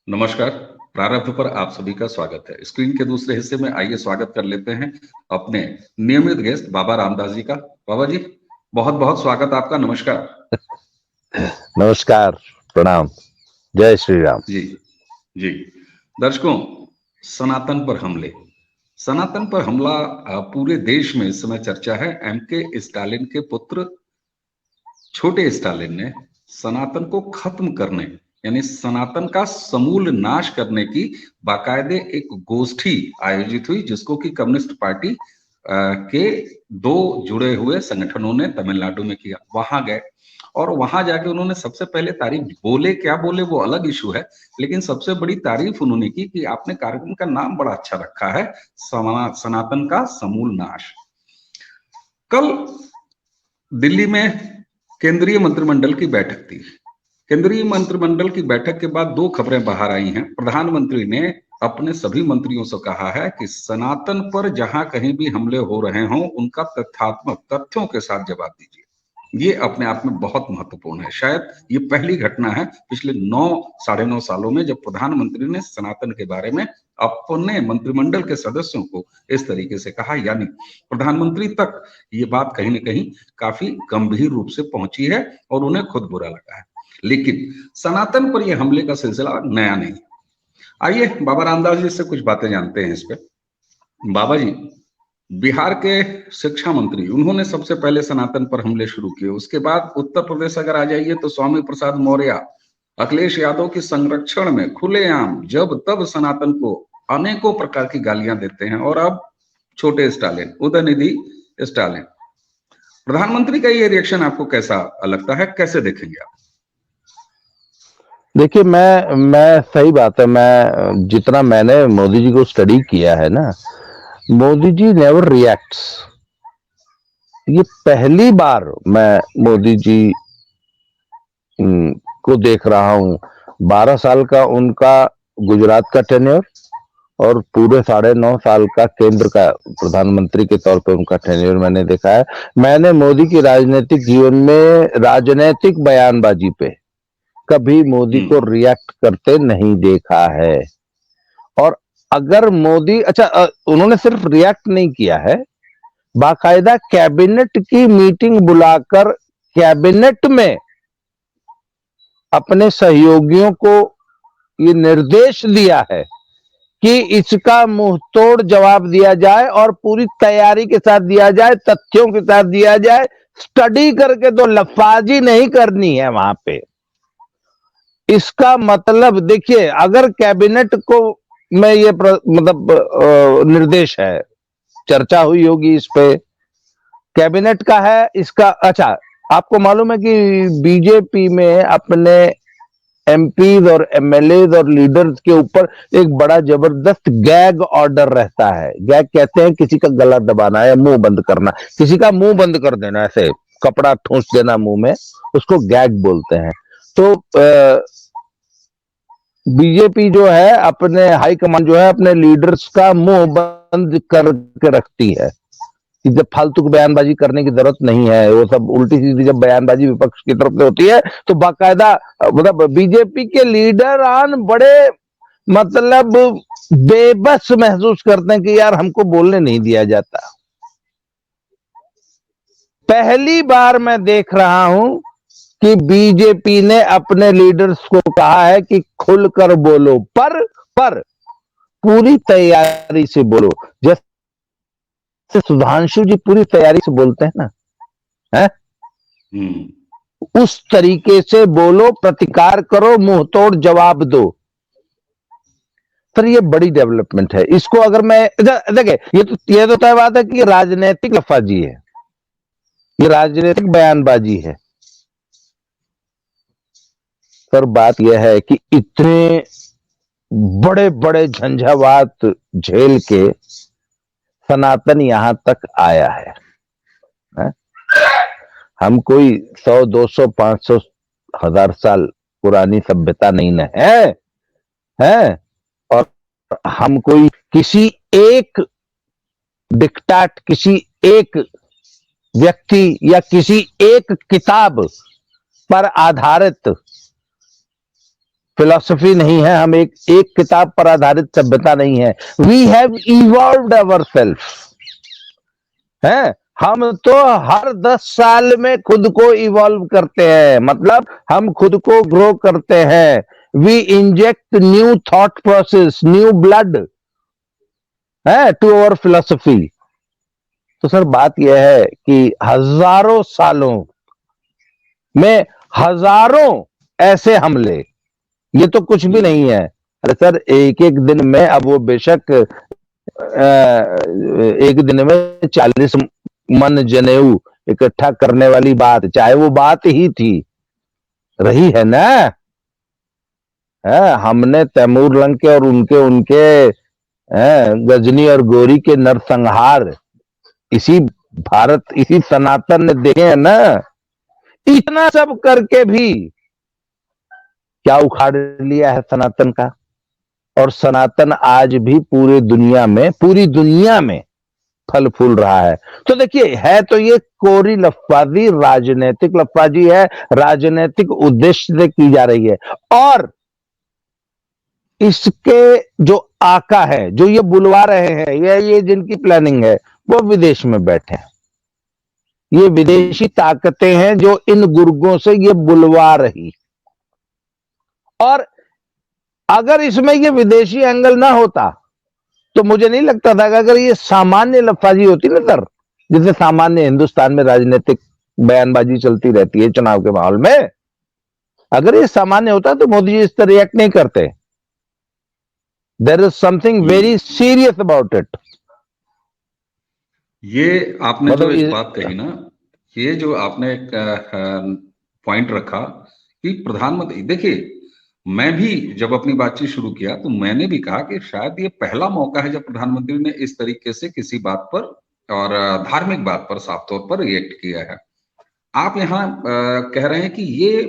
नमस्कार। प्रारंभ पर आप सभी का स्वागत है। स्क्रीन के दूसरे हिस्से में आइए स्वागत कर लेते हैं अपने नियमित गेस्ट बाबा रामदास जी का। बाबा जी, बहुत बहुत स्वागत आपका। नमस्कार। नमस्कार, प्रणाम, जय श्री राम। जी जी। दर्शकों, सनातन पर हमले, सनातन पर हमला पूरे देश में इस समय चर्चा है। एमके स्टालिन के पुत्र छोटे स्टालिन ने सनातन को खत्म करने, यानी सनातन का समूल नाश करने की बाकायदे एक गोष्ठी आयोजित हुई, जिसको कि कम्युनिस्ट पार्टी के दो जुड़े हुए संगठनों ने तमिलनाडु में किया। वहां गए और वहां जाके उन्होंने सबसे पहले तारीफ, बोले क्या बोले वो अलग इशू है, लेकिन सबसे बड़ी तारीफ उन्होंने की कि आपने कार्यक्रम का नाम बड़ा अच्छा रखा है, सनातन का समूल नाश। कल दिल्ली में केंद्रीय मंत्रिमंडल की बैठक थी। केंद्रीय मंत्रिमंडल की बैठक के बाद दो खबरें बाहर आई हैं। प्रधानमंत्री ने अपने सभी मंत्रियों से कहा है कि सनातन पर जहां कहीं भी हमले हो रहे हों, उनका तथ्यात्मक तथ्यों के साथ जवाब दीजिए। ये अपने आप में बहुत महत्वपूर्ण है। शायद ये पहली घटना है पिछले 9 साढ़े 9 सालों में जब प्रधानमंत्री ने सनातन के बारे में अपने मंत्रिमंडल के सदस्यों को इस तरीके से कहा, यानी प्रधानमंत्री तक ये बात कहीं ना कहीं काफी गंभीर रूप से पहुंची है और उन्हें खुद बुरा लगा है। लेकिन सनातन पर यह हमले का सिलसिला नया नहीं। आइए बाबा रामदास जी से कुछ बातें जानते हैं इस पे। बाबा जी, बिहार के शिक्षा मंत्री, उन्होंने सबसे पहले सनातन पर हमले शुरू किए। उसके बाद उत्तर प्रदेश अगर आ जाइए तो स्वामी प्रसाद मौर्य अखिलेश यादव के संरक्षण में खुलेआम जब तब सनातन को अनेकों प्रकार की गालियां देते हैं। और अब छोटे स्टालिन, उदयनिधि स्टालिन, प्रधानमंत्री का ये रिएक्शन आपको कैसा लगता है, कैसे देखेंगे आप? देखिए, मैं सही बात है, मैं जितना मैंने मोदी जी को स्टडी किया है ना, मोदी जी नेवर रिएक्ट्स। ये पहली बार मैं मोदी जी को देख रहा हूं। 12 साल का उनका गुजरात का टेन्योर और पूरे 9.5 साल का केंद्र का प्रधानमंत्री के तौर पे उनका टेन्योर मैंने देखा है। मैंने मोदी की राजनीतिक जीवन में राजनीतिक बयानबाजी पे कभी मोदी को रिएक्ट करते नहीं देखा है। और अगर मोदी, अच्छा, उन्होंने सिर्फ रिएक्ट नहीं किया है, बाकायदा कैबिनेट की मीटिंग बुलाकर कैबिनेट में अपने सहयोगियों को ये निर्देश दिया है कि इसका मुंह तोड़ जवाब दिया जाए और पूरी तैयारी के साथ दिया जाए, तथ्यों के साथ दिया जाए, स्टडी करके। तो लफाजी नहीं करनी है वहां पे। इसका मतलब देखिए, अगर कैबिनेट को में ये मतलब निर्देश है, चर्चा हुई होगी इस पे, कैबिनेट का है इसका। अच्छा, आपको मालूम है कि बीजेपी में अपने एमपीज और एमएलएज और लीडर्स के ऊपर एक बड़ा जबरदस्त गैग ऑर्डर रहता है। गैग कहते हैं किसी का गला दबाना या मुंह बंद करना, किसी का मुंह बंद कर देना, ऐसे कपड़ा ठूंस देना मुंह में, उसको गैग बोलते हैं। तो बीजेपी जो है, अपने हाईकमान जो है, अपने लीडर्स का मुंह बंद करके रखती है कि जब फालतू की बयानबाजी करने की जरूरत नहीं है। वो सब उल्टी सीधी जब बयानबाजी विपक्ष की तरफ से होती है तो बाकायदा मतलब बीजेपी के लीडर बड़े मतलब बेबस महसूस करते हैं कि यार हमको बोलने नहीं दिया जाता। पहली बार मैं देख रहा हूं कि बीजेपी ने अपने लीडर्स को कहा है कि खुलकर बोलो, पर पूरी तैयारी से बोलो। जैसे सुधांशु जी पूरी तैयारी से बोलते हैं ना, है? उस तरीके से बोलो, प्रतिकार करो, मुंह तोड़ जवाब दो। सर, ये बड़ी डेवलपमेंट है। इसको अगर मैं देखिए, ये तो तय बात है कि राजनीतिक लफाजी है, ये राजनीतिक बयानबाजी है। पर बात यह है कि इतने बड़े बड़े झंझावात झेल के सनातन यहां तक आया है? हम कोई 100, 200, 500, 1000 साल पुरानी सभ्यता नहीं न है? और हम कोई किसी एक डिक्टेट, किसी एक व्यक्ति या किसी एक किताब पर आधारित फिलॉसफी नहीं है, हम एक किताब पर आधारित सभ्यता नहीं है। We have evolved ourself है। हम तो हर 10 साल में खुद को इवॉल्व करते हैं, मतलब हम खुद को ग्रो करते हैं। We inject new thought process, new blood है टू अवर फिलॉसफी। तो सर बात यह है कि हजारों सालों में हजारों ऐसे हमले, ये तो कुछ भी नहीं है। अरे सर एक एक दिन में, अब वो बेशक एक दिन में 40 मन जनेऊ इकट्ठा करने वाली बात, चाहे वो बात ही थी, रही है ना। हमने तैमूर लंग के और उनके गजनी और गोरी के नरसंहार इसी भारत, इसी सनातन ने देखे हैं ना। इतना सब करके भी क्या उखाड़ लिया है सनातन का। और सनातन आज भी पूरी दुनिया में फल फूल रहा है। तो देखिए, है तो ये कोरी लफाजी, राजनीतिक लफाजी है, राजनीतिक उद्देश्य से की जा रही है। और इसके जो आका है, जो ये बुलवा रहे हैं, ये जिनकी प्लानिंग है, वो विदेश में बैठे हैं। ये विदेशी ताकतें हैं जो इन गुर्गों से ये बुलवा रही। और अगर इसमें ये विदेशी एंगल ना होता तो मुझे नहीं लगता था कि अगर ये सामान्य लफाजी होती ना सर, जैसे सामान्य हिंदुस्तान में राजनीतिक बयानबाजी चलती रहती है चुनाव के माहौल में, अगर ये सामान्य होता तो मोदी जी इस तरह रिएक्ट नहीं करते। There is something very serious about it. ये आपने जो एक बात कही ना, ये जो आपने पॉइंट रखा कि प्रधानमंत्री, देखिए मैं भी जब अपनी बातचीत शुरू किया तो मैंने भी कहा कि शायद ये पहला मौका है जब प्रधानमंत्री ने इस तरीके से किसी बात पर और धार्मिक बात पर साफ तौर पर रिएक्ट किया है। आप यहाँ कह रहे हैं कि ये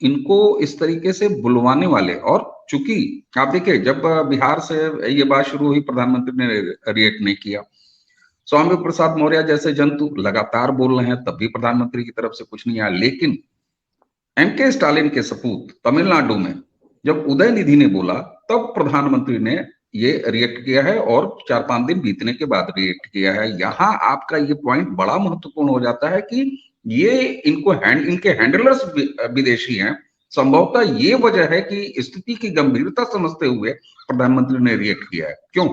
इनको इस तरीके से बुलवाने वाले, और चूंकि आप देखिए जब बिहार से ये बात शुरू हुई प्रधानमंत्री ने रिएक्ट नहीं किया, स्वामी प्रसाद मौर्य जैसे जंतु लगातार बोल रहे हैं तब भी प्रधानमंत्री की तरफ से कुछ नहीं आया। लेकिन एमके स्टालिन के सपूत तमिलनाडु में जब उदय निधि ने बोला तब प्रधानमंत्री ने ये रिएक्ट किया है, और 4-5 दिन बीतने के बाद रिएक्ट किया है। यहाँ आपका ये पॉइंट बड़ा महत्वपूर्ण हो जाता है कि ये इनके हैंडलर्स विदेशी हैं। संभवतः ये वजह है कि स्थिति की गंभीरता समझते हुए प्रधानमंत्री ने रिएक्ट किया है। क्यों?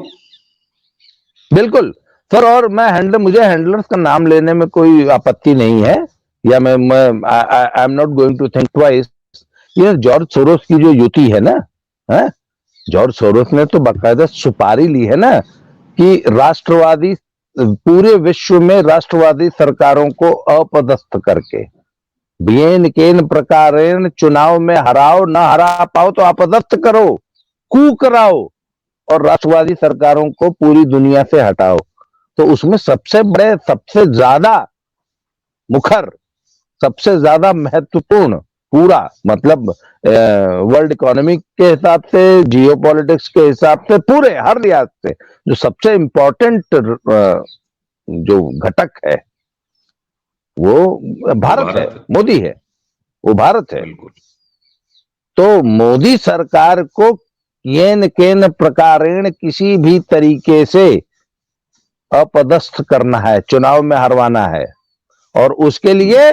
बिल्कुल सर, और मुझे हैंडलर्स का नाम लेने में कोई आपत्ति नहीं है, या I am not going to think twice. ये जॉर्ज सोरोस की जो युति है ना, जॉर्ज सोरोस ने तो बाकायदा सुपारी ली है ना कि राष्ट्रवादी, पूरे विश्व में राष्ट्रवादी सरकारों को अपदस्थ करके बेन केन प्रकारेण चुनाव में हराओ, ना हरा पाओ तो अपदस्थ करो, कू कराओ और राष्ट्रवादी सरकारों को पूरी दुनिया से हटाओ। तो उसमें सबसे बड़े, सबसे ज्यादा मुखर, सबसे ज्यादा महत्वपूर्ण, पूरा मतलब वर्ल्ड इकोनॉमी के हिसाब से, जियो पॉलिटिक्स के हिसाब से, पूरे हर लिहाज से जो सबसे इंपॉर्टेंट जो घटक है वो भारत है, मोदी है, वो भारत है। तो मोदी सरकार को येन केन प्रकारेण किसी भी तरीके से अपदस्थ करना है, चुनाव में हरवाना है, और उसके लिए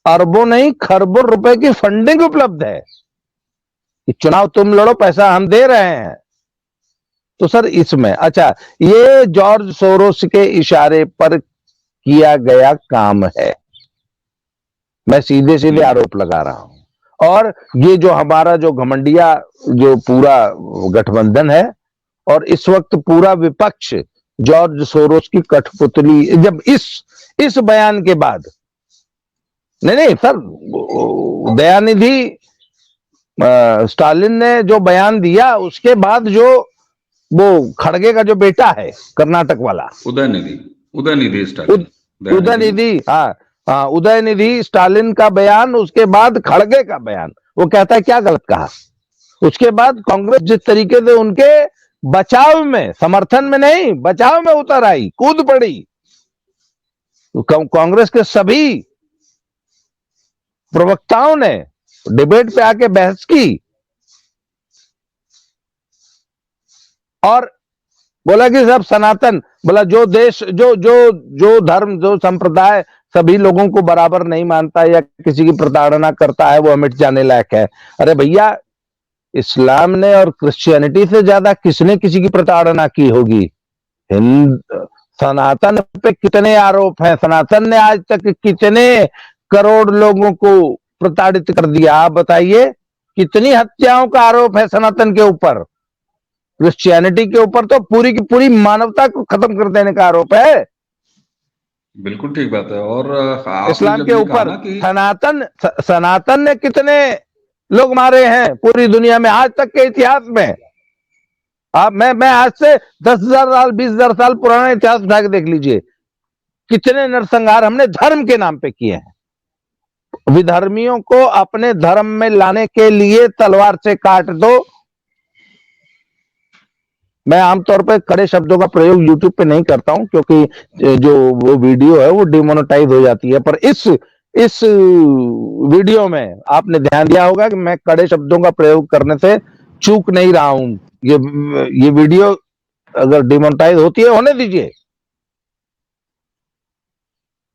अरबों नहीं खरबों रुपए की फंडिंग उपलब्ध है कि चुनाव तुम लड़ो, पैसा हम दे रहे हैं। तो सर इसमें अच्छा, ये जॉर्ज सोरोस के इशारे पर किया गया काम है, मैं सीधे सीधे आरोप लगा रहा हूं। और ये जो हमारा जो घमंडिया जो पूरा गठबंधन है, और इस वक्त पूरा विपक्ष जॉर्ज सोरोस की कठपुतली, जब इस बयान के बाद, नहीं सर, दयानिधि स्टालिन ने जो बयान दिया उसके बाद जो वो खड़गे का जो बेटा है कर्नाटक वाला, उदयनिधि स्टालिन, उदयनिधि स्टालिन का बयान, उसके बाद खड़गे का बयान, वो कहता है क्या गलत कहा। उसके बाद कांग्रेस जिस तरीके से उनके बचाव में, समर्थन में नहीं, बचाव में उतर आई, कूद पड़ी, कांग्रेस के सभी प्रवक्ताओं ने डिबेट पे आके बहस की और बोला कि सब सनातन, बोला जो देश जो जो जो धर्म जो संप्रदाय सभी लोगों को बराबर नहीं मानता या किसी की प्रताड़ना करता है वो मिट जाने लायक है। अरे भैया, इस्लाम ने और क्रिश्चियनिटी से ज्यादा किसने किसी की प्रताड़ना की होगी? हिंद सनातन पे कितने आरोप हैं? सनातन ने आज तक कितने करोड़ लोगों को प्रताड़ित कर दिया? आप बताइए, कितनी हत्याओं का आरोप है सनातन के ऊपर? क्रिश्चियनिटी के ऊपर तो पूरी की पूरी मानवता को खत्म कर देने का आरोप है। बिल्कुल ठीक बात है। और आपने इस्लाम जब के ये कहा ऊपर ना कि सनातन ने कितने लोग मारे हैं पूरी दुनिया में आज तक के इतिहास में? आप मैं आज से 10,000 साल 20,000 साल पुराना इतिहास उठा के देख लीजिए, कितने नरसंहार हमने धर्म के नाम पे किए हैं। विधर्मियों को अपने धर्म में लाने के लिए तलवार से काट दो। मैं आमतौर पर कड़े शब्दों का प्रयोग YouTube पे नहीं करता हूं, क्योंकि जो वो वीडियो है वो डिमोनेटाइज हो जाती है। पर इस वीडियो में आपने ध्यान दिया होगा कि मैं कड़े शब्दों का प्रयोग करने से चूक नहीं रहा हूं। ये वीडियो अगर डिमोनेटाइज होती है होने दीजिए,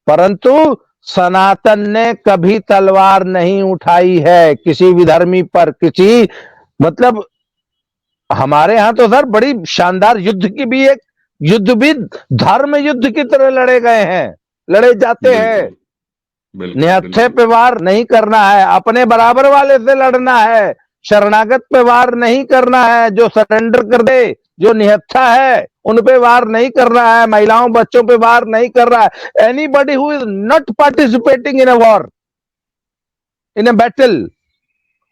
परंतु सनातन ने कभी तलवार नहीं उठाई है किसी विधर्मी पर। किसी मतलब हमारे यहां तो सर बड़ी शानदार युद्ध की भी एक युद्ध भी धर्म युद्ध की तरह लड़े गए हैं, लड़े जाते हैं। निहत्थे पे वार नहीं करना है, अपने बराबर वाले से लड़ना है। शरणागत पे वार नहीं करना है, जो सरेंडर कर दे, जो निहत्था है उन पे वार नहीं करना है। महिलाओं बच्चों पे वार नहीं कर रहा है। Anybody who is not participating in a war, in a battle,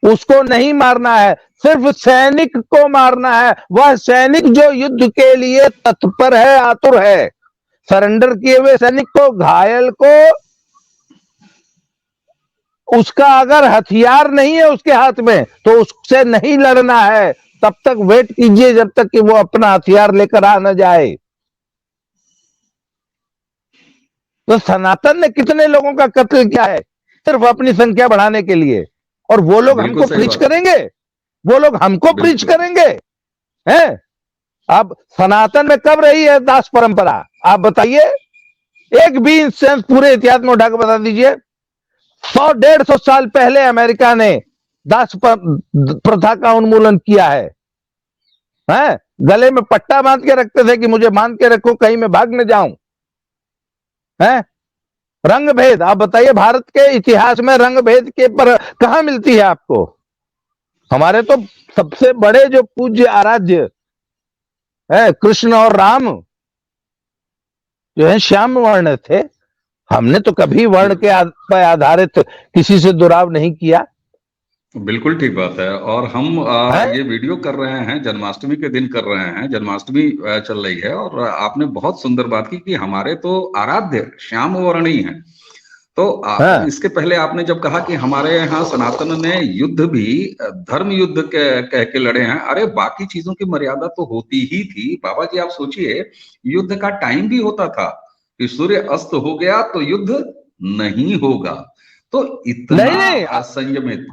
उसको नहीं मारना है, सिर्फ सैनिक को मारना है। वह सैनिक जो युद्ध के लिए तत्पर है, आतुर है। सरेंडर किए हुए सैनिक को, घायल को, उसका अगर हथियार नहीं है उसके हाथ में तो उससे नहीं लड़ना है। तब तक वेट कीजिए जब तक कि वो अपना हथियार लेकर आ न जाए। तो सनातन ने कितने लोगों का कत्ल किया है सिर्फ अपनी संख्या बढ़ाने के लिए, और वो लोग हमको प्रीच करेंगे, वो लोग हमको प्रीच करेंगे हैं? अब सनातन में कब रही है दास परंपरा? आप बताइए, एक भी इंस्टेंस पूरे इतिहास में उठाकर बता दीजिए। 100-150 साल पहले अमेरिका ने दास प्रथा का उन्मूलन किया है। गले में पट्टा बांध के रखते थे कि मुझे बांध के रखो कहीं मैं भाग न जाऊं। रंग भेद, आप बताइए भारत के इतिहास में रंग भेद के पर कहां मिलती है आपको? हमारे तो सबसे बड़े जो पूज्य आराध्य है कृष्ण और राम जो है श्याम वर्ण थे। हमने तो कभी वर्ण के पर आधारित किसी से दुराव नहीं किया। बिल्कुल ठीक बात है। और हम ये वीडियो कर रहे हैं, जन्माष्टमी के दिन कर रहे हैं, जन्माष्टमी चल रही है। और आपने बहुत सुंदर बात की कि हमारे तो आराध्य श्याम वर्णी हैं। तो इसके पहले आपने जब कहा कि हमारे यहाँ सनातन ने युद्ध भी धर्म युद्ध कह के लड़े हैं, अरे बाकी चीजों की मर्यादा तो होती ही थी बाबा जी। आप सोचिए, युद्ध का टाइम भी होता था कि सूर्य अस्त हो गया तो युद्ध नहीं होगा। तो इतना संयमित,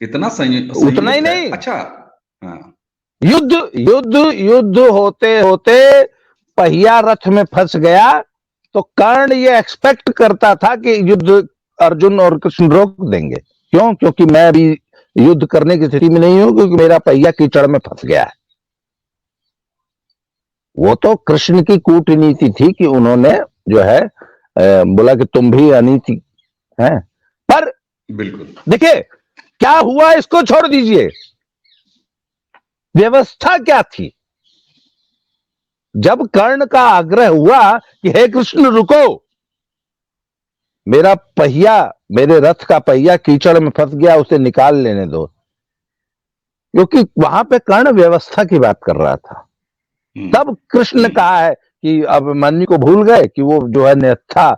इतना संयमित, उतना ही नहीं। अच्छा, युद्ध होते होते पहिया रथ में फंस गया तो कर्ण ये एक्सपेक्ट करता था कि युद्ध अर्जुन और कृष्ण रोक देंगे। क्यों? क्योंकि मैं अभी युद्ध करने की स्थिति में नहीं हूं, क्योंकि मेरा पहिया कीचड़ में फंस गया है। वो तो कृष्ण की कूटनीति थी कि उन्होंने जो है बोला कि तुम भी अनीति है। पर बिल्कुल देखिए क्या हुआ, इसको छोड़ दीजिए, व्यवस्था क्या थी। जब कर्ण का आग्रह हुआ कि हे कृष्ण रुको, मेरा पहिया, मेरे रथ का पहिया कीचड़ में फंस गया, उसे निकाल लेने दो, क्योंकि वहां पे कर्ण व्यवस्था की बात कर रहा था। तब कृष्ण ने कहा है कि अब मन्नी को भूल गए कि वो जो है निहत्था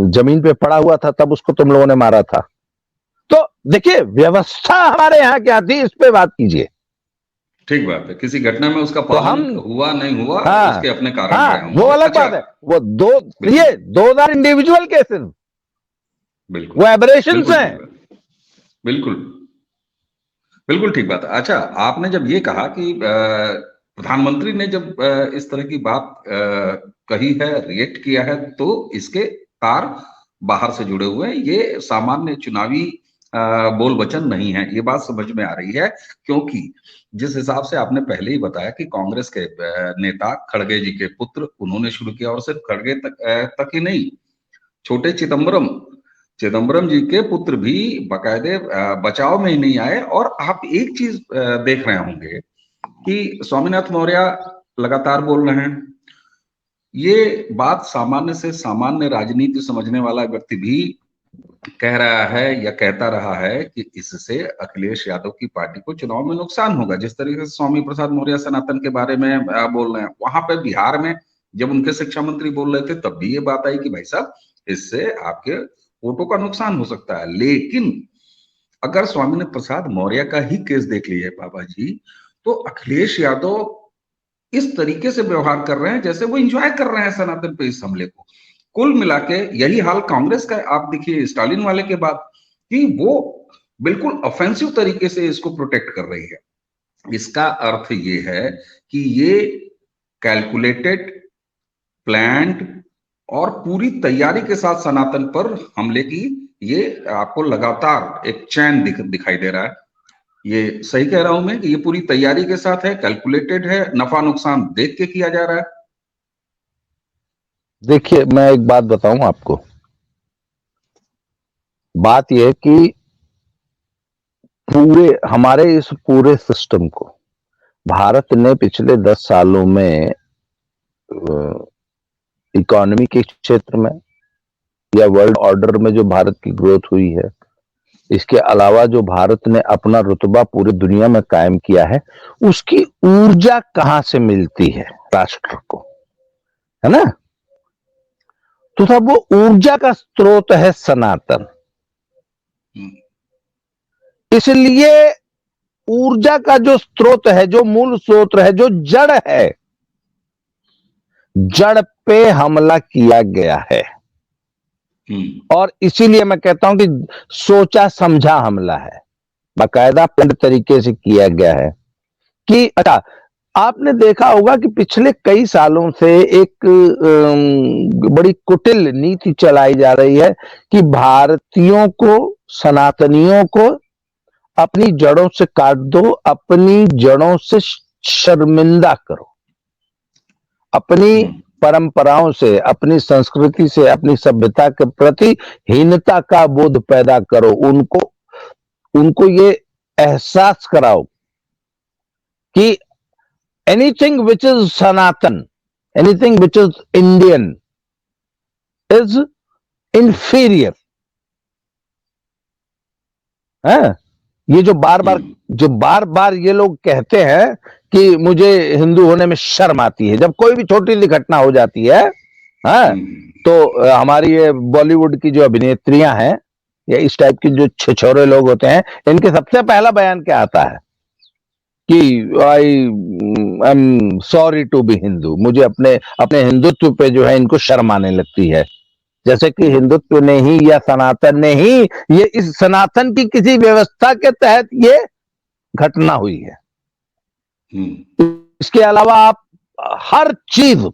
जमीन पे पड़ा हुआ था, तब उसको तुम लोगों ने मारा था। तो देखिए व्यवस्था हमारे यहाँ क्या थी, इस पे बात कीजिए। ठीक बात है, किसी घटना में उसका पालन हुआ नहीं हुआ, उसके अपने कारण रहे वो अलग बात है। वो दो आर इंडिविजुअल केसेस, बिल्कुल वो एबरेशंस हैं। बिल्कुल। बिल्कुल ठीक बात है। अच्छा, आपने जब ये कहा कि प्रधानमंत्री ने जब इस तरह की बात कही है, रिएक्ट किया है, तो इसके तार बाहर से जुड़े हुए हैं। ये सामान्य चुनावी बोल वचन नहीं है, ये बात समझ में आ रही है, क्योंकि जिस हिसाब से आपने पहले ही बताया कि कांग्रेस के नेता खड़गे जी के पुत्र उन्होंने शुरू किया, और सिर्फ खड़गे तक ही नहीं, छोटे चिदम्बरम चिदम्बरम जी के पुत्र भी बाकायदे बचाव में ही नहीं आए। और आप एक चीज देख रहे होंगे कि स्वामीनाथ मौर्य लगातार बोल रहे हैं। ये बात सामान्य से सामान्य राजनीति समझने वाला व्यक्ति भी कह रहा है या कहता रहा है कि इससे अखिलेश यादव की पार्टी को चुनाव में नुकसान होगा। जिस तरीके से स्वामी प्रसाद मौर्य सनातन के बारे में बोल रहे हैं, वहां पे बिहार में जब उनके शिक्षा मंत्री बोल रहे थे, तब भी ये बात आई कि भाई साहब, इससे आपके वोटों का नुकसान हो सकता है। लेकिन अगर स्वामी प्रसाद मौर्य का ही केस देख लीजिए बाबा जी, तो अखिलेश यादव इस तरीके से व्यवहार कर रहे हैं जैसे वो एंजॉय कर रहे हैं सनातन पे इस हमले को। कुल मिला के यही हाल कांग्रेस का आप देखिए स्टालिन वाले के बाद, कि वो बिल्कुल ऑफेंसिव तरीके से इसको प्रोटेक्ट कर रही है। इसका अर्थ ये है कि ये कैलकुलेटेड, प्लान्ड और पूरी तैयारी के साथ सनातन पर हमले की ये आपको लगातार एक चैन दिखाई दे रहा है। ये सही कह रहा हूं मैं कि ये पूरी तैयारी के साथ है, कैलकुलेटेड है, नफा नुकसान देख के किया जा रहा है? देखिए, मैं एक बात बताऊं आपको। बात यह है कि पूरे हमारे इस पूरे सिस्टम को भारत ने पिछले 10 सालों में इकोनॉमी के क्षेत्र में या वर्ल्ड ऑर्डर में जो भारत की ग्रोथ हुई है, इसके अलावा जो भारत ने अपना रुतबा पूरी दुनिया में कायम किया है, उसकी ऊर्जा कहां से मिलती है राष्ट्र को, है ना? तो सब वो ऊर्जा का स्रोत है सनातन। इसलिए ऊर्जा का जो स्रोत है, जो मूल स्रोत है, जो जड़ है, जड़ पे हमला किया गया है। और इसीलिए मैं कहता हूं कि सोचा समझा हमला है, बाकायदा प्लान्ड तरीके से किया गया है। कि अच्छा, आपने देखा होगा कि पिछले कई सालों से एक बड़ी कुटिल नीति चलाई जा रही है कि भारतीयों को, सनातनियों को अपनी जड़ों से काट दो, अपनी जड़ों से शर्मिंदा करो, अपनी परंपराओं से, अपनी संस्कृति से, अपनी सभ्यता के प्रति हीनता का बोध पैदा करो। उनको ये एहसास कराओ कि anything which is Sanatan, anything which is Indian is inferior. है ये जो बार बार ये लोग कहते हैं कि मुझे हिंदू होने में शर्म आती है, जब कोई भी छोटी सी घटना हो जाती है, तो हमारी ये बॉलीवुड की जो अभिनेत्रियां हैं या इस टाइप के जो छिछोरे लोग होते हैं, इनके सबसे पहला बयान क्या आता है कि I am sorry to be Hindu. मुझे अपने हिंदुत्व पे जो है इनको शर्म आने लगती है, जैसे कि हिंदुत्व ने ही या सनातन ने ही, ये इस सनातन की किसी व्यवस्था के तहत ये घटना हुई है। इसके अलावा आप हर चीज,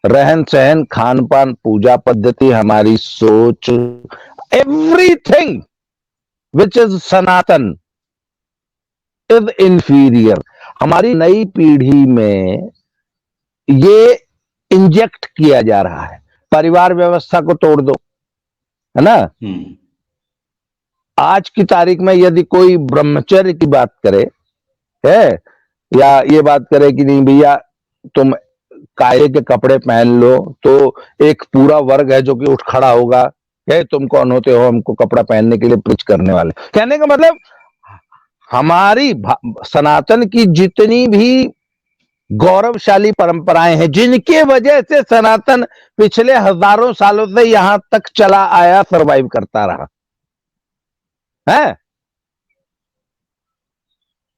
रहन सहन, खान पान, पूजा पद्धति, हमारी सोच, everything which is Sanatan is inferior. हमारी नई पीढ़ी में ये इंजेक्ट किया जा रहा है। परिवार व्यवस्था को तोड़ दो, है ना? आज की तारीख में यदि कोई ब्रह्मचर्य की बात करे है, या ये बात करे कि नहीं भैया तुम काये के कपड़े पहन लो, तो एक पूरा वर्ग है जो कि उठ खड़ा होगा, तुम कौन होते हो हमको कपड़ा पहनने के लिए प्रीच करने वाले। कहने का मतलब, हमारी सनातन की जितनी भी गौरवशाली परंपराएं हैं, जिनके वजह से सनातन पिछले हजारों सालों से यहां तक चला आया, सरवाइव करता रहा है,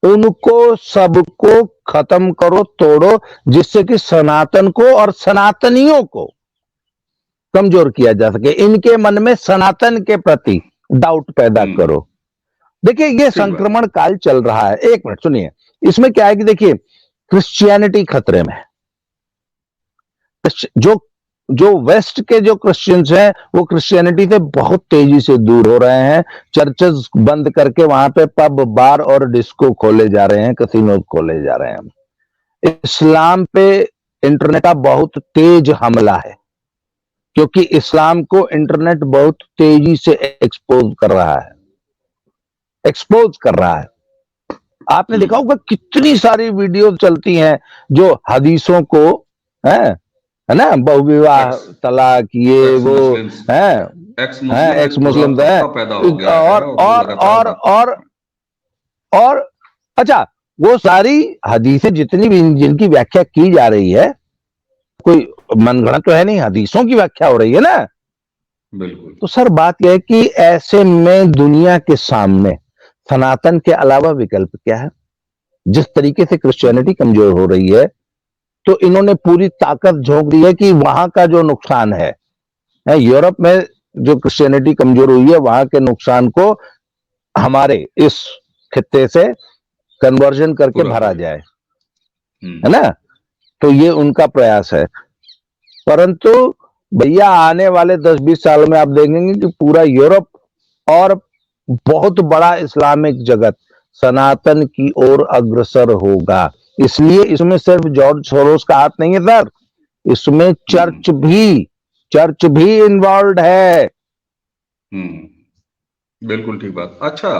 उनको सबको खत्म करो, तोड़ो, जिससे कि सनातन को और सनातनियों को कमजोर किया जा सके। इनके मन में सनातन के प्रति डाउट पैदा करो। देखिए ये ठीक बात। संक्रमण काल चल रहा है, एक मिनट सुनिए, इसमें क्या है कि देखिए क्रिश्चियनिटी खतरे में है। जो जो वेस्ट के जो क्रिश्चियंस हैं वो क्रिश्चियनिटी से बहुत तेजी से दूर हो रहे हैं। चर्चेस बंद करके वहां पे पब बार और डिस्को खोले जा रहे हैं, कैसीनो खोले जा रहे हैं। इस्लाम पे इंटरनेट का बहुत तेज हमला है, क्योंकि इस्लाम को इंटरनेट बहुत तेजी से एक्सपोज कर रहा है। आपने देखा होगा कितनी सारी वीडियो चलती हैं जो हदीसों को है ना, बहुविवाह, तलाक, ये वो है, एक्स मुस्लिम है, पैदा हो गया है और अच्छा, वो सारी हदीसें जितनी भी जिनकी व्याख्या की जा रही है, कोई मनगढ़ंत तो है नहीं, हदीसों की व्याख्या हो रही है ना। बिल्कुल। तो सर बात यह है कि ऐसे में दुनिया के सामने सनातन के अलावा विकल्प क्या है? जिस तरीके से क्रिश्चियनिटी कमजोर हो रही है, तो इन्होंने पूरी ताकत झोंक दी है कि वहां का जो नुकसान है, यूरोप में जो क्रिश्चियनिटी कमजोर हुई है, वहां के नुकसान को हमारे इस खित्ते से कन्वर्जन करके भरा जाए, है ना। तो ये उनका प्रयास है। परंतु भैया आने वाले 10-20 साल में आप देखेंगे कि पूरा यूरोप और बहुत बड़ा इस्लामिक जगत सनातन की ओर अग्रसर होगा। इसलिए इसमें सिर्फ जॉर्ज सोरोस का हाथ नहीं है सर, इसमें चर्च भी इन्वॉल्व है। बिल्कुल ठीक बात। अच्छा,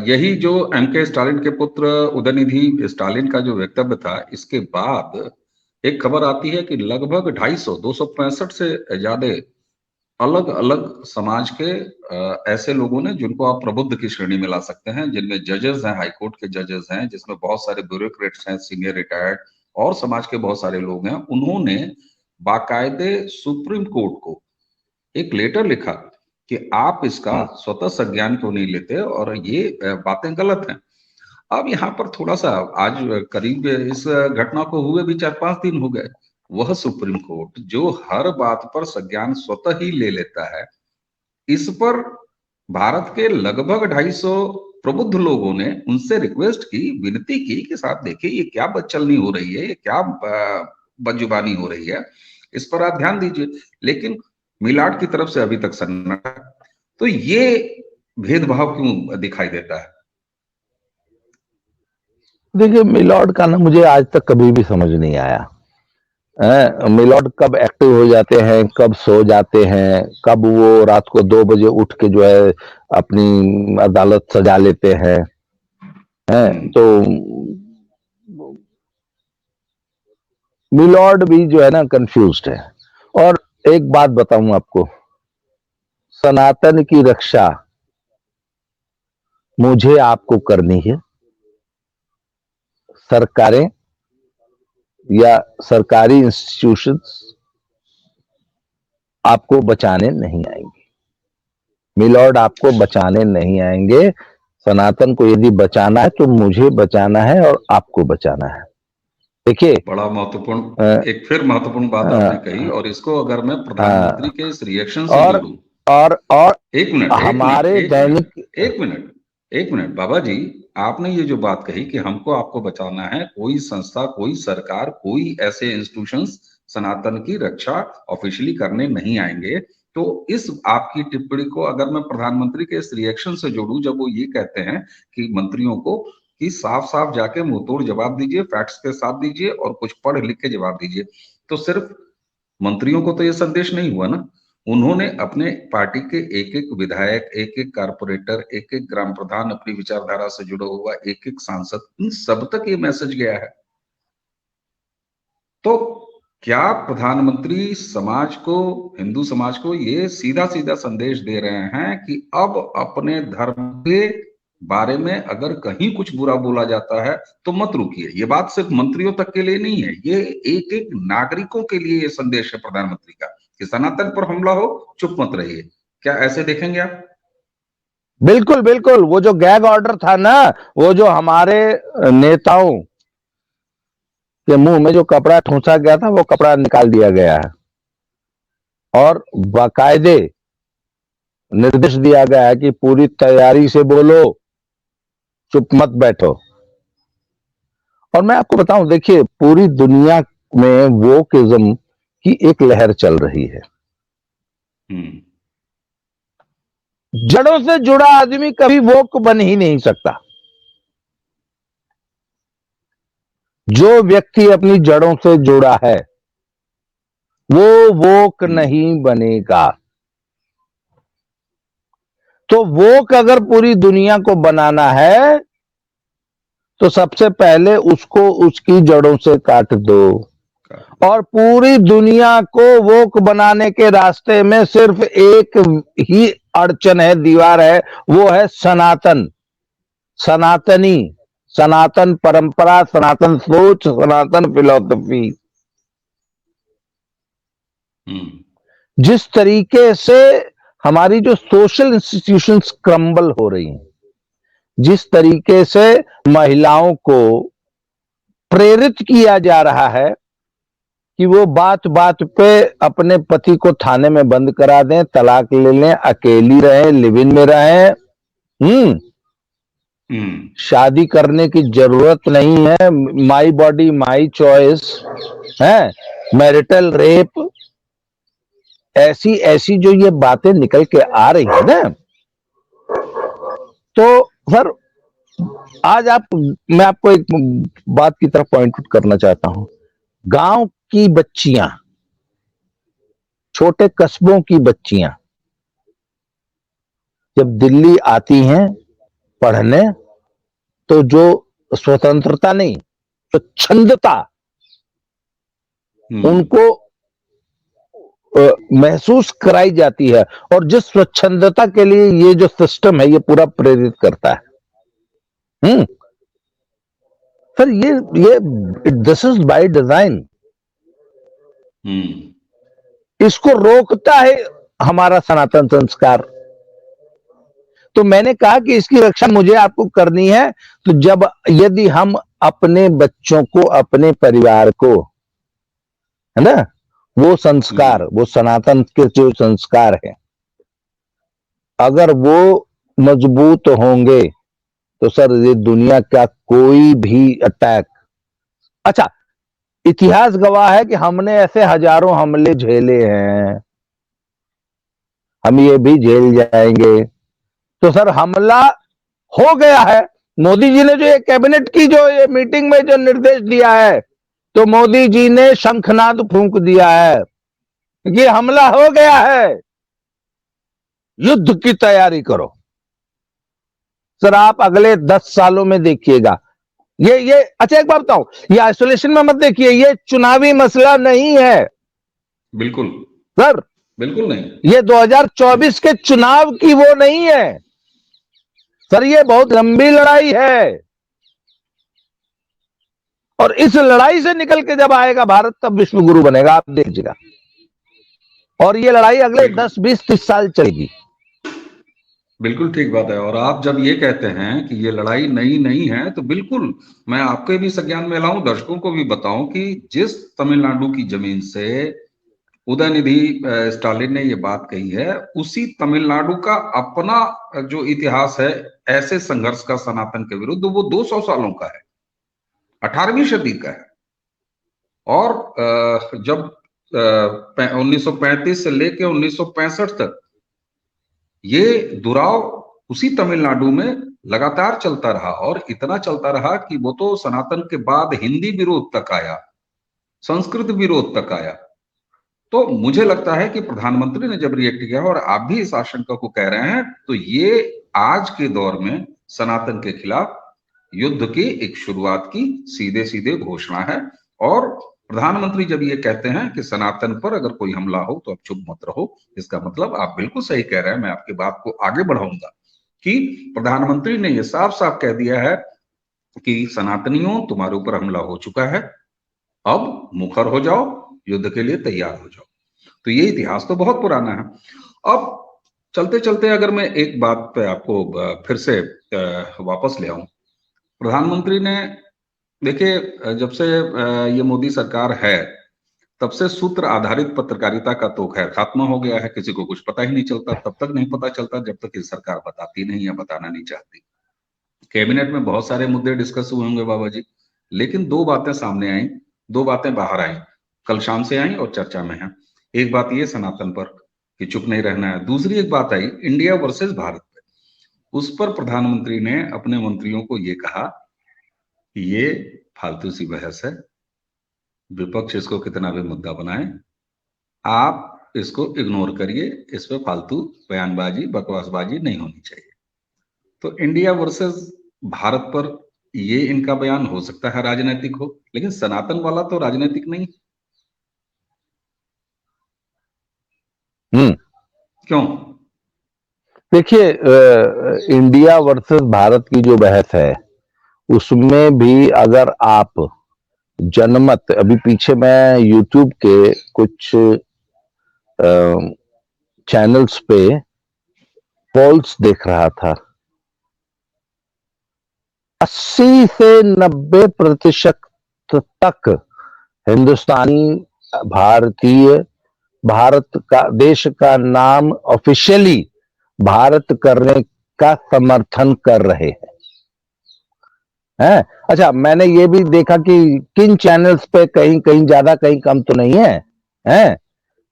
यही जो एमके स्टालिन के पुत्र उदयनिधि स्टालिन का जो वक्तव्य था, इसके बाद एक खबर आती है कि लगभग 265 से ज्यादा अलग अलग समाज के ऐसे लोगों ने, जिनको आप प्रबुद्ध की श्रेणी में ला सकते हैं, जिनमें जजेस हैं, हाईकोर्ट के जजेस हैं, जिसमें बहुत सारे ब्यूरोक्रेट्स हैं, सीनियर रिटायर्ड, और समाज के बहुत सारे लोग हैं, उन्होंने बाकायदे सुप्रीम कोर्ट को एक लेटर लिखा कि आप इसका स्वतः संज्ञान क्यों नहीं लेते, और ये बातें गलत हैं। अब यहाँ पर थोड़ा सा, आज करीब इस घटना को हुए भी 4-5 दिन हो गए, वह सुप्रीम कोर्ट जो हर बात पर संज्ञान स्वतः ही ले लेता है, इस पर भारत के लगभग 250 प्रबुद्ध लोगों ने उनसे रिक्वेस्ट की, विनती की कि साहब देखिए ये क्या बदचलनी हो रही है, ये क्या बदजुबानी हो रही है, इस पर आप ध्यान दीजिए। लेकिन मिलाड की तरफ से अभी तक सन्नाटा। तो ये भेदभाव क्यों दिखाई देता है? देखिए मिलॉर्ड का ना मुझे आज तक कभी भी समझ नहीं आया। मिलॉर्ड कब एक्टिव हो जाते हैं, कब सो जाते हैं, कब वो रात को 2 बजे उठ के जो है अपनी अदालत सजा लेते हैं। तो मिलॉर्ड भी जो है ना कंफ्यूज्ड है। और एक बात बताऊं आपको, सनातन की रक्षा मुझे आपको करनी है, सरकारें या सरकारी इंस्टीट्यूशंस आपको बचाने नहीं आएंगे। मिलॉर्ड आपको बचाने नहीं आएंगे। सनातन को यदि बचाना है तो मुझे बचाना है और आपको बचाना है। देखिए बड़ा महत्वपूर्ण, एक फिर महत्वपूर्ण बात आपने कही, और इसको अगर मैं प्रधानमंत्री के इस रिएक्शन से जोड़ूं, और एक मिनट, हमारे दैनिक, एक मिनट बाबा जी, आपने ये जो बात कही कि हमको आपको बचाना है, कोई संस्था, कोई सरकार, कोई ऐसे इंस्टीट्यूशंस सनातन की रक्षा ऑफिशियली करने नहीं आएंगे, तो इस आपकी टिप्पणी को अगर मैं प्रधानमंत्री के इस रिएक्शन से जोड़ूं, जब वो ये कहते हैं कि मंत्रियों को कि साफ साफ जाके मुंहतोड़ जवाब दीजिए, फैक्ट्स के साथ दीजिए और कुछ पढ़ लिख के जवाब दीजिए, तो सिर्फ मंत्रियों को तो ये संदेश नहीं हुआ ना, उन्होंने अपने पार्टी के एक एक विधायक, एक एक कारपोरेटर, एक एक ग्राम प्रधान, अपनी विचारधारा से जुड़ा हुआ एक एक सांसद, इन सब तक ये मैसेज गया है। तो क्या प्रधानमंत्री समाज को, हिंदू समाज को ये सीधा सीधा संदेश दे रहे हैं कि अब अपने धर्म के बारे में अगर कहीं कुछ बुरा बोला जाता है तो मत रुकिए? ये बात सिर्फ मंत्रियों तक के लिए नहीं है, ये एक एक नागरिकों के लिए ये संदेश है प्रधानमंत्री का कि सनातन पर हमला हो, चुप मत रहिए। क्या ऐसे देखेंगे आप? बिल्कुल बिल्कुल, वो जो गैग ऑर्डर था ना, वो जो हमारे नेताओं के मुंह में जो कपड़ा ठूंसा गया था, वो कपड़ा निकाल दिया गया है और बाकायदे निर्देश दिया गया है कि पूरी तैयारी से बोलो, चुप मत बैठो। और मैं आपको बताऊं, देखिए पूरी दुनिया में वोकिज्म की एक लहर चल रही है। जड़ों से जुड़ा आदमी कभी वोक बन ही नहीं सकता। जो व्यक्ति अपनी जड़ों से जुड़ा है वो वोक नहीं बनेगा। तो वोक अगर पूरी दुनिया को बनाना है तो सबसे पहले उसको उसकी जड़ों से काट दो। और पूरी दुनिया को वोक बनाने के रास्ते में सिर्फ एक ही अड़चन है, दीवार है, वो है सनातन, सनातनी, सनातन परंपरा, सनातन सोच, सनातन फिलॉसफी। जिस तरीके से हमारी जो सोशल इंस्टीट्यूशंस क्रम्बल हो रही हैं, जिस तरीके से महिलाओं को प्रेरित किया जा रहा है कि वो बात बात पे अपने पति को थाने में बंद करा दें, तलाक ले लें, अकेली रहें, लिव इन में रहें, शादी करने की जरूरत नहीं है, माई बॉडी माई चॉइस है, मैरिटल रेप, ऐसी ऐसी जो ये बातें निकल के आ रही है ना, तो सर आज मैं आपको एक बात की तरफ पॉइंट आउट करना चाहता हूं। गांव की बच्चियां, छोटे कस्बों की बच्चियां जब दिल्ली आती हैं पढ़ने, तो जो स्वतंत्रता नहीं, स्वच्छंदता उनको महसूस कराई जाती है, और जिस स्वच्छंदता के लिए ये जो सिस्टम है ये पूरा प्रेरित करता है। सर ये दिस इज बाय डिजाइन। इसको रोकता है हमारा सनातन संस्कार। तो मैंने कहा कि इसकी रक्षा मुझे आपको करनी है। तो जब यदि हम अपने बच्चों को, अपने परिवार को, है ना, वो संस्कार, वो सनातन के जो संस्कार है, अगर वो मजबूत होंगे तो सर ये दुनिया का कोई भी अटैक, अच्छा इतिहास गवाह है कि हमने ऐसे हजारों हमले झेले हैं, हम ये भी झेल जाएंगे। तो सर हमला हो गया है। मोदी जी ने जो ये कैबिनेट की जो ये मीटिंग में जो निर्देश दिया है, तो मोदी जी ने शंखनाद फूंक दिया है कि हमला हो गया है, युद्ध की तैयारी करो। सर आप अगले 10 सालों में देखिएगा ये अच्छा एक बात बताऊं, ये आइसोलेशन में मत देखिए, ये चुनावी मसला नहीं है। बिल्कुल सर, बिल्कुल नहीं, ये 2024 के चुनाव की वो नहीं है सर, ये बहुत लंबी लड़ाई है। और इस लड़ाई से निकल के जब आएगा भारत, तब विश्व गुरु बनेगा, आप देखिएगा। और ये लड़ाई अगले 10, 20, 30 साल चलेगी। बिल्कुल ठीक बात है। और आप जब ये कहते हैं कि ये लड़ाई नई नहीं है, तो बिल्कुल मैं आपके भी संज्ञान में लाऊं, दर्शकों को भी बताऊं कि जिस तमिलनाडु की जमीन से उदयनिधि स्टालिन ने ये बात कही है, उसी तमिलनाडु का अपना जो इतिहास है ऐसे संघर्ष का सनातन के विरुद्ध, वो 200 सालों का है, 18वीं सदी का है। और जब 1935 से लेके 1965 तक ये दुराव उसी तमिलनाडु में लगातार चलता रहा, और इतना चलता रहा कि वो तो सनातन के बाद हिंदी विरोध तक आया, संस्कृत विरोध तक आया। तो मुझे लगता है कि प्रधानमंत्री ने जब रिएक्ट किया, और आप भी इस आशंका को कह रहे हैं, तो ये आज के दौर में सनातन के खिलाफ युद्ध की एक शुरुआत की सीधे सीधे घोषणा है। और प्रधानमंत्री जब ये कहते हैं कि सनातन पर अगर कोई हमला हो तो आप चुप मत रहो, इसका मतलब आप बिल्कुल सही कह रहे हैं। मैं आपकी बात को आगे बढ़ाऊंगा कि प्रधानमंत्री ने यह साफ साफ कह दिया है कि सनातनियों, तुम्हारे ऊपर हमला हो चुका है, अब मुखर हो जाओ, युद्ध के लिए तैयार हो जाओ। तो ये इतिहास तो बहुत पुराना है। अब चलते चलते अगर मैं एक बात पे आपको फिर से वापस ले आऊं, प्रधानमंत्री ने, देखिए जब से ये मोदी सरकार है, तब से सूत्र आधारित पत्रकारिता का तो खैर खात्मा हो गया है, किसी को कुछ पता ही नहीं चलता, तब तक नहीं पता चलता जब तक ये सरकार बताती नहीं या बताना नहीं चाहती। कैबिनेट में बहुत सारे मुद्दे डिस्कस हुए होंगे बाबा जी, लेकिन दो बातें सामने आई, दो बातें बाहर आई, कल शाम से आई और चर्चा में है। एक बात ये सनातन पर कि चुप नहीं रहना है, दूसरी एक बात आई इंडिया वर्सेस भारत पे। उस पर प्रधानमंत्री ने अपने मंत्रियों को ये कहा कि ये फालतू सी बहस है, विपक्ष इसको कितना भी मुद्दा बनाए, आप इसको इग्नोर करिए, इस पे फालतू बयानबाजी बकवासबाजी नहीं होनी चाहिए। तो इंडिया वर्सेस भारत पर ये इनका बयान हो सकता है राजनीतिक हो, लेकिन सनातन वाला तो राजनीतिक नहीं। क्यों? देखिए, इंडिया वर्सेस भारत की जो बहस है उसमें भी अगर आप जनमत, अभी पीछे मैं यूट्यूब के कुछ चैनल्स पे पोल्स देख रहा था, 80 से 90% तक हिंदुस्तानी भारतीय भारत का देश का नाम ऑफिशियली भारत करने का समर्थन कर रहे हैं। अच्छा, मैंने ये भी देखा कि किन चैनल्स पे कहीं कहीं ज्यादा कहीं कम तो नहीं है।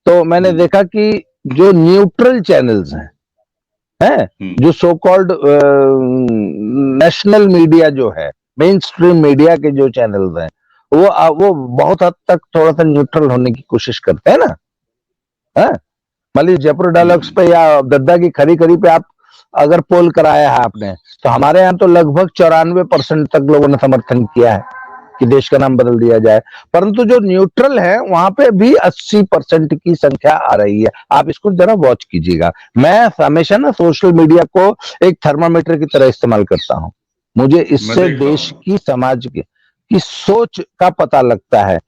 तो मैंने देखा कि जो न्यूट्रल चैनल्स हैं, जो सो कॉल्ड नेशनल मीडिया जो है, मेन स्ट्रीम मीडिया के जो चैनल्स हैं, वो बहुत हद तक थोड़ा सा न्यूट्रल होने की कोशिश करते हैं ना। मान लीजिए जयपुर डायलॉग्स पे या दद्दा की खरी खरी पे आप अगर पोल कराया है आपने, तो हमारे यहाँ तो लगभग 94% तक लोगों ने समर्थन किया है कि देश का नाम बदल दिया जाए। परंतु जो न्यूट्रल है वहां पे भी 80% की संख्या आ रही है। आप इसको जरा वॉच कीजिएगा। मैं हमेशा ना सोशल मीडिया को एक थर्मामीटर की तरह इस्तेमाल करता हूं। मुझे इससे देश की समाज की सोच का पता लगता है।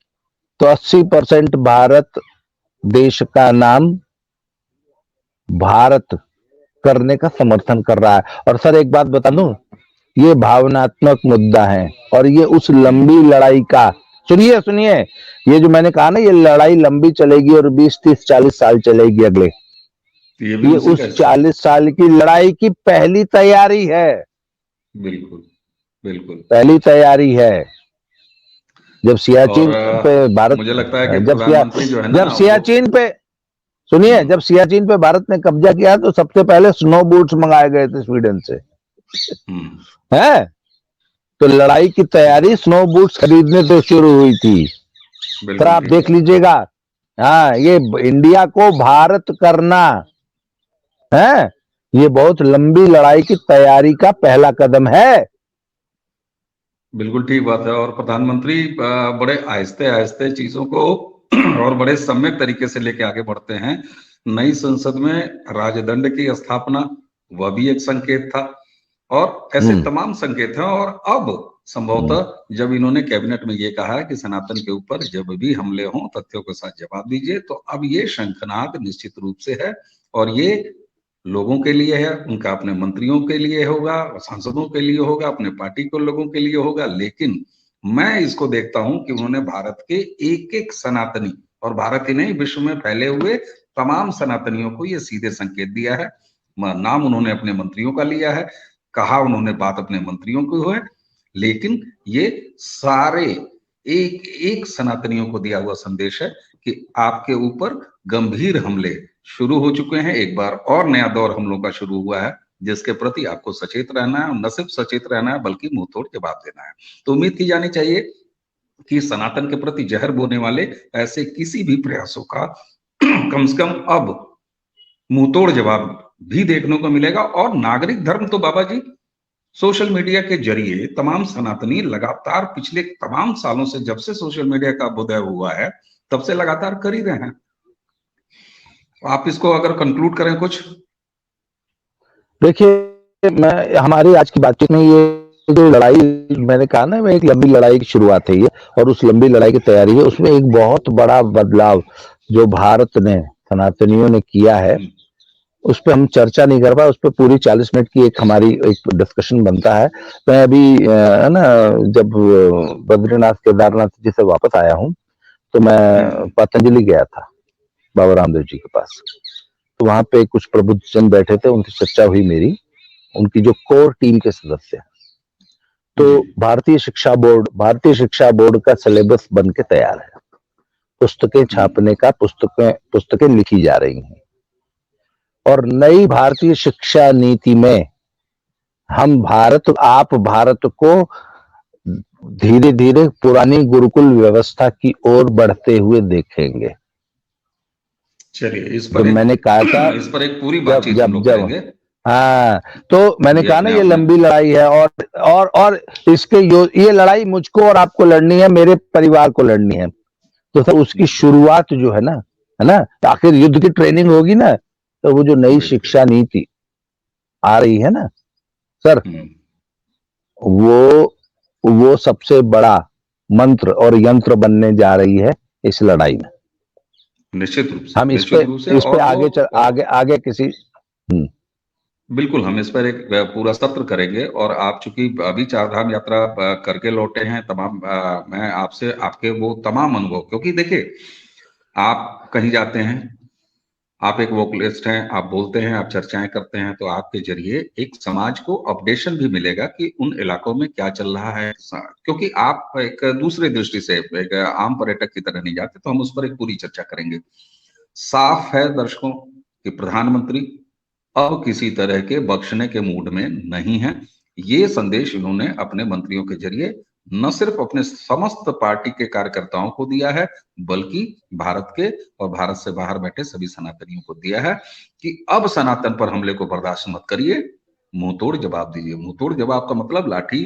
तो 80% भारत देश का नाम भारत करने का समर्थन कर रहा है। और सर एक बात बता दूं, ये भावनात्मक मुद्दा है और ये उस लंबी लड़ाई का, सुनिए सुनिए, ये जो मैंने कहा ना, ये लड़ाई लंबी चलेगी और 20, 30, 40 साल चलेगी अगले। ये उस 40 साल की लड़ाई की पहली तैयारी है। बिल्कुल बिल्कुल पहली तैयारी है। जब सियाचिन पे भारत, मुझे लगता है कि प्रधानमंत्री जो है ना, जब सियाचिन पे, सुनिए, जब सियाचिन पे भारत ने कब्जा किया तो सबसे पहले स्नो बूट्स मंगाए गए थे स्वीडन से। है तो लड़ाई की तैयारी स्नो बूट्स खरीदने से शुरू हुई थी। फिर आप देख लीजिएगा, हाँ, ये इंडिया को भारत करना है, ये बहुत लंबी लड़ाई की तैयारी का पहला कदम है। बिल्कुल ठीक बात है। और प्रधानमंत्री बड़े आहिस्ते आहिस्ते चीजों को और बड़े सम्यक तरीके से लेके आगे बढ़ते हैं। नई संसद में राजदंड की स्थापना, वह भी एक संकेत था, और ऐसे तमाम संकेत हैं। और अब संभवतः जब इन्होंने कैबिनेट में ये कहा है कि सनातन के ऊपर जब भी हमले हों तथ्यों के साथ जवाब दीजिए, तो अब ये शंखनाद निश्चित रूप से है। और ये लोगों के लिए है, उनका अपने मंत्रियों के लिए होगा, सांसदों के लिए होगा, अपने पार्टी के लोगों के लिए होगा। लेकिन मैं इसको देखता हूं कि उन्होंने भारत के एक एक सनातनी, और भारत ही नहीं विश्व में फैले हुए तमाम सनातनियों को ये सीधे संकेत दिया है। नाम उन्होंने अपने मंत्रियों का लिया है, कहा उन्होंने बात अपने मंत्रियों को है, लेकिन ये सारे एक एक सनातनियों को दिया हुआ संदेश है कि आपके ऊपर गंभीर हमले शुरू हो चुके हैं। एक बार और नया दौर हमलों का शुरू हुआ है, जिसके प्रति आपको सचेत रहना है, और न सिर्फ सचेत रहना है बल्कि मुंह तोड़ जवाब देना है। तो उम्मीद की जानी चाहिए कि सनातन के प्रति जहर बोने वाले ऐसे किसी भी प्रयासों का कम से कम अब मुंह तोड़ जवाब भी देखने को मिलेगा। और नागरिक धर्म तो बाबा जी सोशल मीडिया के जरिए तमाम सनातनी लगातार पिछले तमाम सालों से, जब से सोशल मीडिया का उदय हुआ है तब से लगातार कर ही रहे हैं। आप इसको अगर कंक्लूड करें कुछ। देखिए, मैं हमारी आज की बातचीत में ये जो लड़ाई मैंने कहा ना, मैं एक लंबी लड़ाई की शुरुआत है ये, और उस लंबी लड़ाई की तैयारी है। उसमें एक बहुत बड़ा बदलाव जो भारत ने, सनातनियों ने किया है, उस पर हम चर्चा नहीं कर पाए। उस पर पूरी 40 मिनट की एक हमारी एक डिस्कशन बनता है। मैं अभी ना जब बद्रीनाथ केदारनाथ जी से वापस आया हूँ, तो मैं पतंजलि गया था बाबा रामदेव जी के पास। तो वहां पे कुछ प्रबुद्ध जन बैठे थे, उनसे चर्चा हुई मेरी, उनकी जो कोर टीम के सदस्य। तो भारतीय शिक्षा बोर्ड का सिलेबस बन के तैयार है, पुस्तकें छापने का, पुस्तकें लिखी जा रही हैं। और नई भारतीय शिक्षा नीति में आप भारत को धीरे धीरे पुरानी गुरुकुल व्यवस्था की ओर बढ़ते हुए देखेंगे। चलिए, इस पर मैंने कहा था, इस पर एक पूरी बातचीत हम लोग करेंगे। हाँ, तो मैंने कहा ना, ये लंबी लड़ाई है, और इसके ये लड़ाई मुझको और आपको लड़नी है, मेरे परिवार को लड़नी है। तो सर उसकी शुरुआत जो है ना, आखिर युद्ध की ट्रेनिंग होगी ना, तो वो जो नई शिक्षा नीति आ रही है ना सर, वो सबसे बड़ा मंत्र और यंत्र बनने जा रही है इस लड़ाई में। निश्चित रूप से हम इस पे आगे किसी बिल्कुल हम इस पर एक पूरा सत्र करेंगे। और आप चूंकि अभी चारधाम यात्रा करके लौटे हैं, तमाम मैं आपसे आपके वो तमाम अनुभव, क्योंकि देखिए आप कहीं जाते हैं, आप एक वोकलिस्ट हैं, आप बोलते हैं, आप चर्चाएं करते हैं, तो आपके जरिए एक समाज को अपडेशन भी मिलेगा कि उन इलाकों में क्या चल रहा है। क्योंकि आप एक दूसरे दृष्टि से एक आम पर्यटक की तरह नहीं जाते, तो हम उस पर एक पूरी चर्चा करेंगे। साफ है दर्शकों कि प्रधानमंत्री अब किसी तरह के बख्शने के मूड में नहीं है। ये संदेश इन्होंने अपने मंत्रियों के जरिए न सिर्फ अपने समस्त पार्टी के कार्यकर्ताओं को दिया है, बल्कि भारत के और भारत से बाहर बैठे सभी सनातनियों को दिया है कि अब सनातन पर हमले को बर्दाश्त मत करिए, मुंहतोड़ जवाब दीजिए। मुंहतोड़ जवाब का मतलब लाठी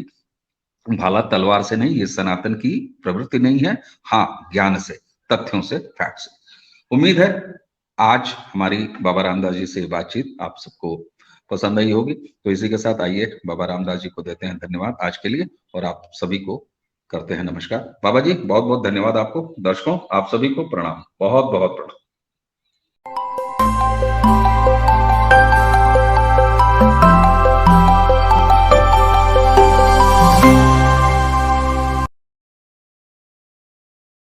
भाला तलवार से नहीं, ये सनातन की प्रवृत्ति नहीं है। हाँ, ज्ञान से, तथ्यों से, फैक्ट से। उम्मीद है आज हमारी बाबा रामदास जी से बातचीत आप सबको पसंद आई होगी। तो इसी के साथ आइए बाबा रामदास जी को देते हैं धन्यवाद आज के लिए, और आप सभी को करते हैं नमस्कार। बाबा जी बहुत बहुत धन्यवाद आपको। दर्शकों आप सभी को प्रणाम, बहुत बहुत प्रणाम।